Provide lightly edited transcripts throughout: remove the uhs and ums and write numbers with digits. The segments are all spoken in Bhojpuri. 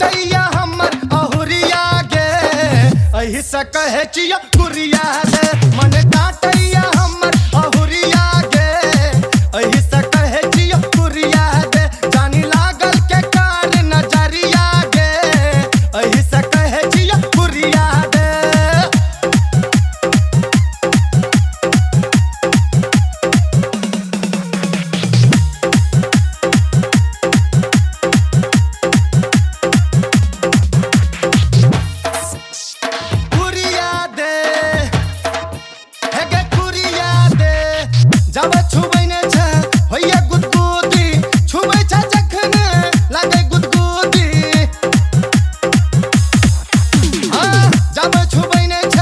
काटैया हमर अहुरिया गे एही से कहे छियो कुरिया दे मन काटैया हमर अहुरिया गे एही से कहे छियो कुरिया दे जानी लागल के कान नजरिया गे एही से कहे छियो कुरिया दे जब छुबै ने छ होइया गुदगुदी छुबै छ जखन लागे गुदगुदी जब छुबै ने छ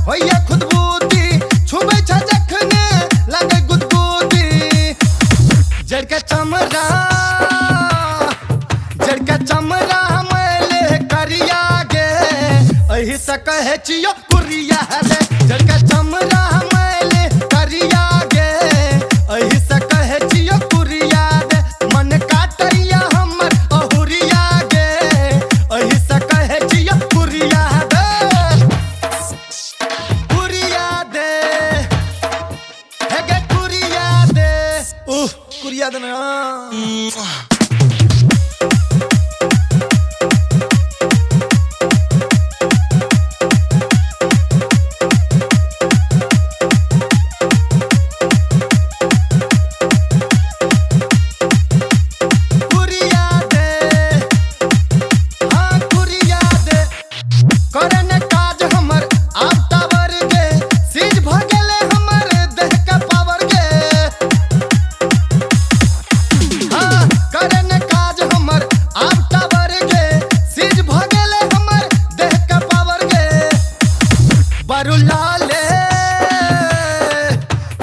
होइया खुदबुदी छुबै छ जखन लागे गुदगुदी जड़के चमड़ा मैले करिया गे एही से कहे छियो कुरिया दे जड़के चमड़ा मैले करिया गे एही से कहे छियो कुरिया दे मन काटैया हमर अहुरिया गे एही से कहे छियो कुरिया दे हे गे कुरिया दे कुरिया दे ना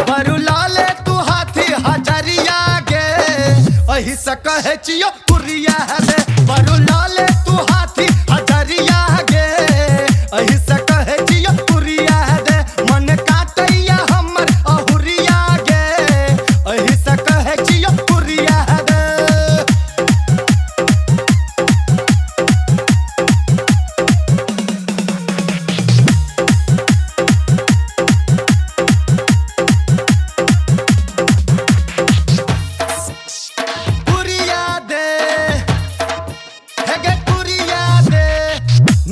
बरू लाले तू हाथी हजरिया गे एही से कहे छियो कुरिया दे बरू लाले तू हाथी हजरिया गे एही से कहे छियो कुरिया दे मन काटैया हमर अहुरिया गे एही से कहे छियो कुरिया दे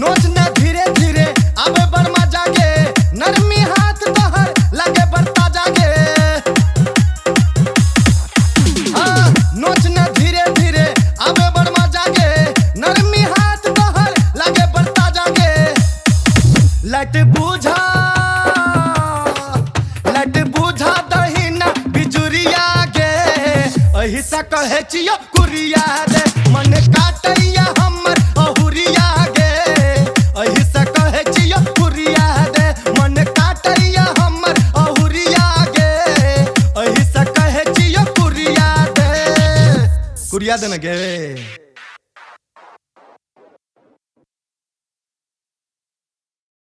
नोच न धीरे धीरे आबे बड़ मजा गे नरमी हाथ तोहर लगे बरता जागे नोच न धीरे धीरे आबे बड़ मजा गे नरमी हाथ तोहर लगे बरता जागे लट बूझा दहिना बिजुरिया गे एही से कहे छियो कुरिया दे मन काटैया हमर अहुरिया गे एही से कहे छियो कुरिया दे मन काटैया हमर अहुरिया गे एही से कहे छियो कुरिया दे न गे।